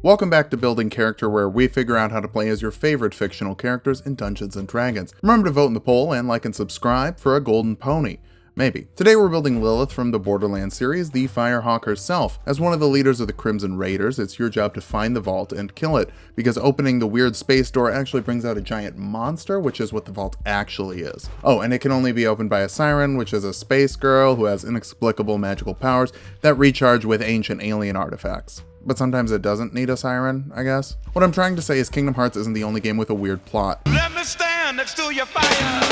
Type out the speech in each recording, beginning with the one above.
Welcome back to Building Character, where we figure out how to play as your favorite fictional characters in Dungeons & Dragons. Remember to vote in the poll and like and subscribe for a golden pony. Maybe. Today we're building Lilith from the Borderlands series, the Firehawk herself. As one of the leaders of the Crimson Raiders, it's your job to find the vault and kill it, because opening the weird space door actually brings out a giant monster, which is what the vault actually is. Oh, and it can only be opened by a siren, which is a space girl who has inexplicable magical powers that recharge with ancient alien artifacts. But sometimes it doesn't need a siren, I guess. What I'm trying to say is Kingdom Hearts isn't the only game with a weird plot. Let me stand next to your fire!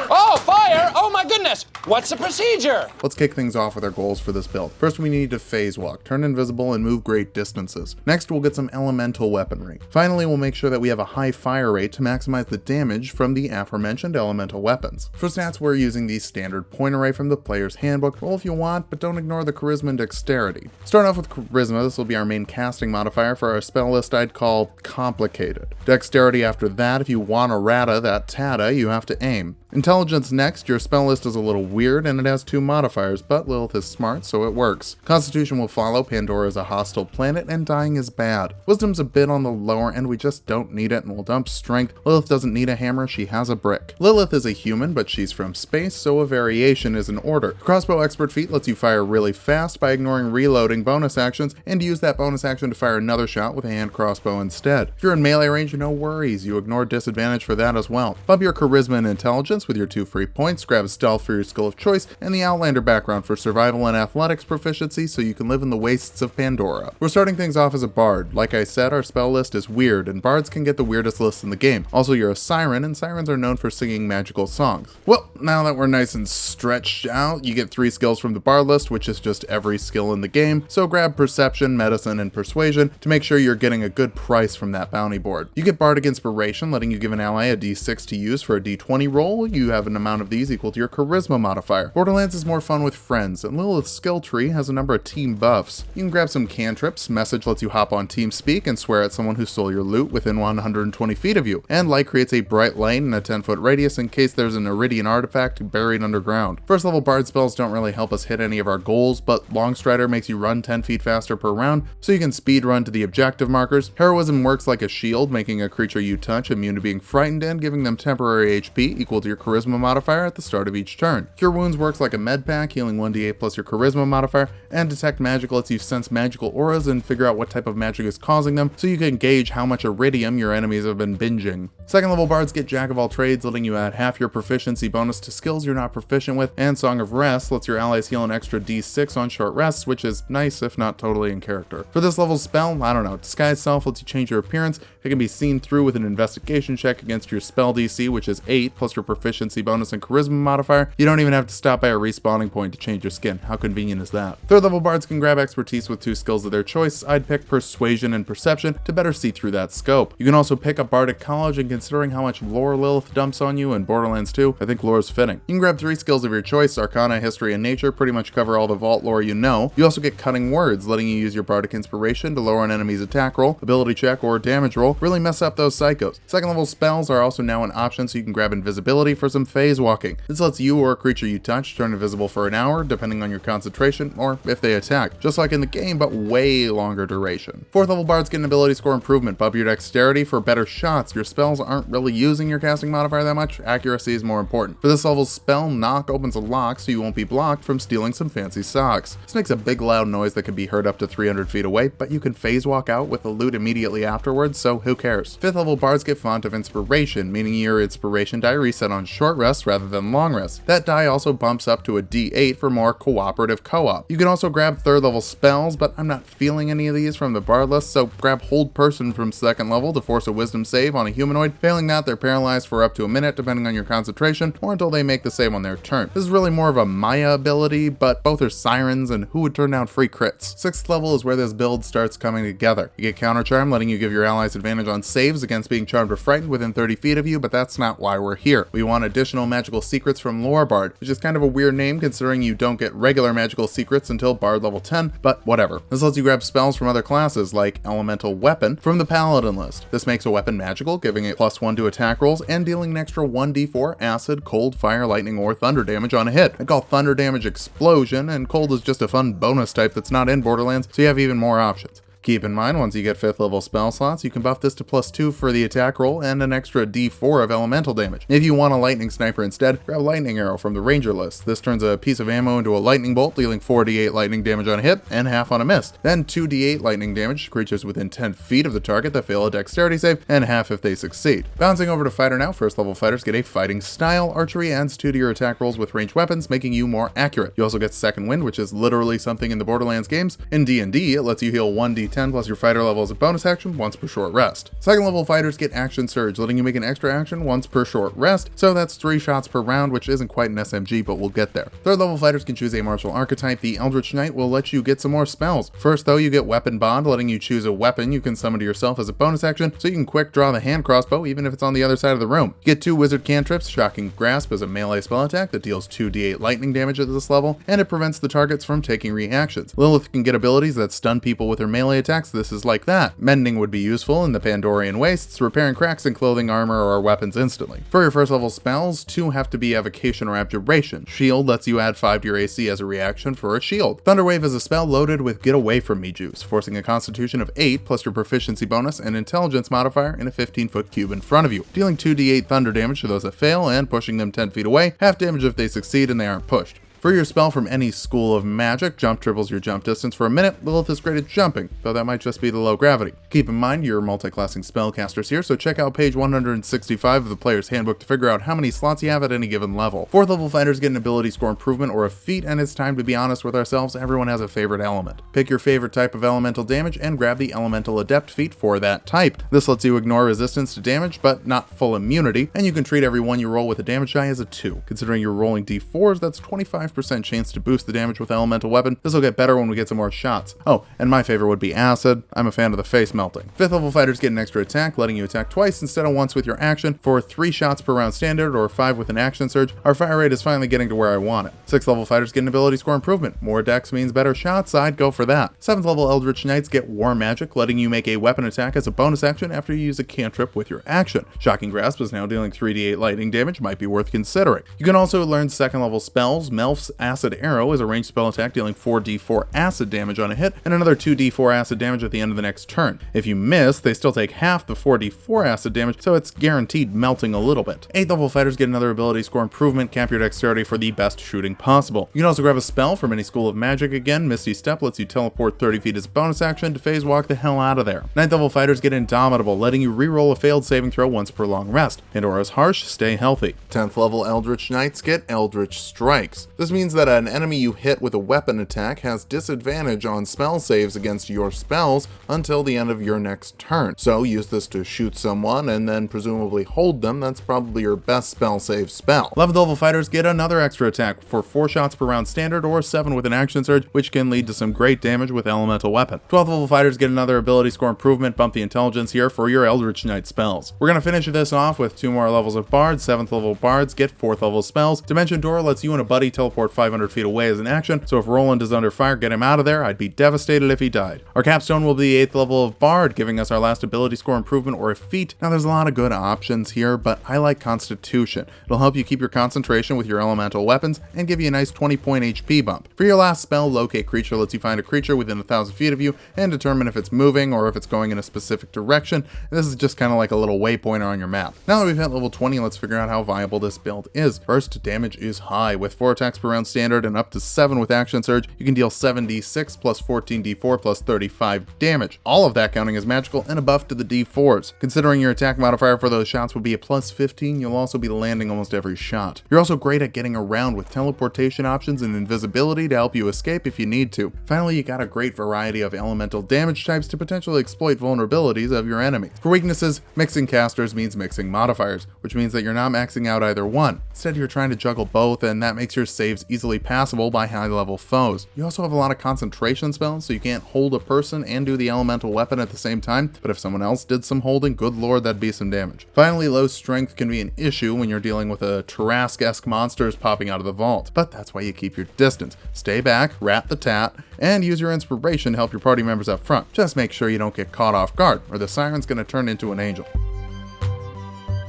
Oh, fire! Oh my goodness! What's the procedure? Let's kick things off with our goals for this build. First, we need to phase walk, turn invisible, and move great distances. Next, we'll get some elemental weaponry. Finally, we'll make sure that we have a high fire rate to maximize the damage from the aforementioned elemental weapons. For stats, we're using the standard point array from the player's handbook. Roll if you want, but don't ignore the charisma and dexterity. Starting off with charisma, this will be our main casting modifier. For our spell list, I'd call complicated. Dexterity after that. If you want to rata that tata, you have to aim. Intelligence next. Your spell list is a little weird and it has 2 modifiers, but Lilith is smart, so it works. Constitution will follow. Pandora is a hostile planet and dying is bad. Wisdom's a bit on the lower end, we just don't need it, and we'll dump strength. Lilith doesn't need a hammer, she has a brick. Lilith is a human, but she's from space, so a variation is in order. Crossbow expert feat lets you fire really fast by ignoring reloading bonus actions, and use that bonus action to fire another shot with a hand crossbow instead. If you're in melee range, no worries, you ignore disadvantage for that as well. Bump your charisma and intelligence with your 2 free points, grab stealth for your skill of choice, and the Outlander background for survival and athletics proficiency so you can live in the wastes of Pandora. We're starting things off as a bard. Like I said, our spell list is weird, and bards can get the weirdest lists in the game. Also, you're a siren, and sirens are known for singing magical songs. Well, now that we're nice and stretched out, you get 3 skills from the bard list, which is just every skill in the game, so grab perception, medicine, and persuasion to make sure you're getting a good price from that bounty board. You get bardic inspiration, letting you give an ally a d6 to use for a d20 roll. You have an amount of these equal to your charisma modifier. Borderlands is more fun with friends, and Lilith's skill tree has a number of team buffs. You can grab some cantrips. Message lets you hop on TeamSpeak and swear at someone who stole your loot within 120 feet of you, and light creates a bright light in a 10-foot radius in case there's an Iridian artifact buried underground. First level bard spells don't really help us hit any of our goals, but Longstrider makes you run 10 feet faster per round, so you can speed run to the objective markers. Heroism works like a shield, making a creature you touch immune to being frightened and giving them temporary HP equal to your charisma modifier at the start of each turn. Cure Wounds works like a med pack, healing 1d8 plus your charisma modifier, and Detect Magic lets you sense magical auras and figure out what type of magic is causing them, so you can gauge how much iridium your enemies have been binging. Second level bards get Jack of all trades, letting you add half your proficiency bonus to skills you're not proficient with, and Song of Rest lets your allies heal an extra d6 on short rests, which is nice if not totally in character. For this level spell, I don't know, Disguise Self lets you change your appearance. It can be seen through with an investigation check against your spell DC, which is 8 plus your proficiency bonus and charisma modifier. You don't even have to stop by a respawning point to change your skin. How convenient is that? Third level bards can grab expertise with 2 skills of their choice. I'd pick persuasion and perception to better see through that scope. You can also pick up bardic college, and considering how much lore Lilith dumps on you in Borderlands 2, I think lore is fitting. You can grab 3 skills of your choice. Arcana, history, and nature pretty much cover all the vault lore you know. You also get cutting words, letting you use your bardic inspiration to lower an enemy's attack roll, ability check, or damage roll, really mess up those psychos. Second level spells are also now an option, so you can grab invisibility for some phase walking. This lets you or a creature you touch turn invisible for an hour, depending on your concentration, or if they attack. Just like in the game, but way longer duration. Fourth level bards get an ability score improvement. Bump your dexterity for better shots. Your spells aren't really using your casting modifier that much. Accuracy is more important. For this level's spell, Knock opens a lock so you won't be blocked from stealing some fancy socks. This makes a big loud noise that can be heard up to 300 feet away, but you can phase walk out with the loot immediately afterwards, so who cares? Fifth level bards get Font of Inspiration, meaning your inspiration die reset on short rests rather than long rests. That die also bumps up to a d8 for more cooperative co-op. You can also grab third level spells, but I'm not feeling any of these from the bard list, so grab Hold Person from second level to force a wisdom save on a humanoid. Failing that, they're paralyzed for up to a minute depending on your concentration, or until they make the save on their turn. This is really more of a Maya ability, but both are sirens, and who would turn down free crits? Sixth level is where this build starts coming together. You get Counter Charm, letting you give your allies advantage on saves against being charmed or frightened within 30 feet of you, but that's not why we're here. We want additional magical secrets from Lore Bard, which is kind of a weird name considering you don't get regular magical secrets until Bard level 10, but whatever. This lets you grab spells from other classes like Elemental Weapon from the Paladin list. This makes a weapon magical, giving it +1 to attack rolls and dealing an extra 1d4 acid, cold, fire, lightning, or thunder damage on a hit. I call thunder damage Explosion, and cold is just a fun bonus type that's not in Borderlands, so you have even more options. Keep in mind, once you get 5th level spell slots, you can buff this to +2 for the attack roll and an extra d4 of elemental damage. If you want a lightning sniper instead, grab lightning arrow from the ranger list. This turns a piece of ammo into a lightning bolt, dealing 4d8 lightning damage on a hit and half on a miss. Then 2d8 lightning damage to creatures within 10 feet of the target that fail a dexterity save, and half if they succeed. Bouncing over to fighter now, 1st level fighters get a fighting style. Archery adds 2 to your attack rolls with ranged weapons, making you more accurate. You also get second wind, which is literally something in the Borderlands games. In D&D, it lets you heal 1d10 plus your fighter level as a bonus action once per short rest. 2nd level fighters get action surge, letting you make an extra action once per short rest, so that's 3 shots per round, which isn't quite an SMG, but we'll get there. 3rd level fighters can choose a martial archetype. The Eldritch Knight will let you get some more spells. First though, you get weapon bond, letting you choose a weapon you can summon to yourself as a bonus action, so you can quick draw the hand crossbow even if it's on the other side of the room. You get 2 wizard cantrips. Shocking Grasp is a melee spell attack that deals 2d8 lightning damage at this level, and it prevents the targets from taking reactions. Lilith can get abilities that stun people with her melee attacks. This is like that. Mending would be useful in the Pandorian Wastes, repairing cracks in clothing, armor, or weapons instantly. For your 1st level spells, 2 have to be Evocation or Abjuration. Shield lets you add 5 to your AC as a reaction for a shield. Thunderwave is a spell loaded with Get Away From Me juice, forcing a constitution of 8 plus your proficiency bonus and intelligence modifier in a 15-foot cube in front of you, dealing 2d8 thunder damage to those that fail and pushing them 10 feet away, half damage if they succeed and they aren't pushed. For your spell from any school of magic, jump triples your jump distance for a minute. Lilith is great at jumping, though that might just be the low gravity. Keep in mind you're multi-classing spellcasters here, so check out page 165 of the player's handbook to figure out how many slots you have at any given level. 4th level fighters get an ability score improvement or a feat, and it's time to be honest with ourselves, everyone has a favorite element. Pick your favorite type of elemental damage and grab the elemental adept feat for that type. This lets you ignore resistance to damage, but not full immunity, and you can treat every one you roll with a damage die as a 2. Considering you're rolling d4s, that's 25% chance to boost the damage with elemental weapon. This will get better when we get some more shots. Oh, and my favorite would be acid. I'm a fan of the face melting. 5th level fighters get an extra attack, letting you attack twice instead of once with your action for 3 shots per round standard or 5 with an action surge. Our fire rate is finally getting to where I want it. 6th level fighters get an ability score improvement. More dex means better shots. I'd go for that. 7th level Eldritch Knights get War Magic, letting you make a weapon attack as a bonus action after you use a cantrip with your action. Shocking Grasp is now dealing 3d8 lightning damage, might be worth considering. You can also learn 2nd level spells. Melf's Acid Arrow is a ranged spell attack dealing 4d4 acid damage on a hit and another 2d4 acid damage at the end of the next turn. If you miss, they still take half the 4d4 acid damage, so it's guaranteed melting a little bit. 8th level fighters get another ability score improvement, cap your dexterity for the best shooting possible. You can also grab a spell from any school of magic again. Misty Step lets you teleport 30 feet as a bonus action to phase walk the hell out of there. 9th level fighters get Indomitable, letting you reroll a failed saving throw once per long rest. Pandora's Harsh, stay healthy. 10th level Eldritch Knights get Eldritch Strikes. This means that an enemy you hit with a weapon attack has disadvantage on spell saves against your spells until the end of your next turn. So use this to shoot someone and then presumably hold them. That's probably your best spell save spell. 11th level fighters get another extra attack for 4 shots per round standard or 7 with an action surge, which can lead to some great damage with elemental weapon. 12th level fighters get another ability score improvement, bump the intelligence here for your Eldritch Knight spells. We're gonna finish this off with 2 more levels of bards. 7th level bards get 4th level spells. Dimension Door lets you and a buddy teleport 500 feet away as an action, so if Roland is under fire, get him out of there. I'd be devastated if he died. Our capstone will be the 8th level of bard, giving us our last ability score improvement or a feat. Now there's a lot of good options here, but I like Constitution. It'll help you keep your concentration with your elemental weapons and give you a nice 20-point HP bump. For your last spell, Locate Creature lets you find a creature within 1,000 feet of you and determine if it's moving or if it's going in a specific direction. This is just kind of like a little waypointer on your map. Now that we've hit level 20, let's figure out how viable this build is. First, damage is high. With 4 attacks per round standard and up to 7 with action surge, you can deal 7d6 plus 14d4 plus 35 damage. All of that counting as magical and a buff to the d4s. Considering your attack modifier for those shots would be a plus 15, you'll also be landing almost every shot. You're also great at getting around with teleportation options and invisibility to help you escape if you need to. Finally, you got a great variety of elemental damage types to potentially exploit vulnerabilities of your enemies. For weaknesses, mixing casters means mixing modifiers, which means that you're not maxing out either one. Instead, you're trying to juggle both, and that makes your saves easily passable by high-level foes. You also have a lot of concentration spells, so you can't hold a person and do the elemental weapon at the same time, but if someone else did some holding, good lord, that'd be some damage. Finally, low strength can be an issue when you're dealing with a Tarrasque-esque monsters popping out of the vault, but that's why you keep your distance. Stay back, rat the tat, and use your inspiration to help your party members up front. Just make sure you don't get caught off guard, or the siren's gonna turn into an angel.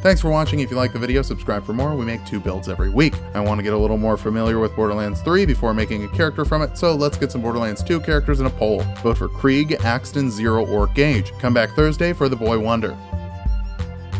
Thanks for watching. If you like the video, subscribe for more. We make 2 builds every week. I want to get a little more familiar with Borderlands 3 before making a character from it, so let's get some Borderlands 2 characters in a poll. Vote for Krieg, Axton, Zero, or Gage. Come back Thursday for the Boy Wonder.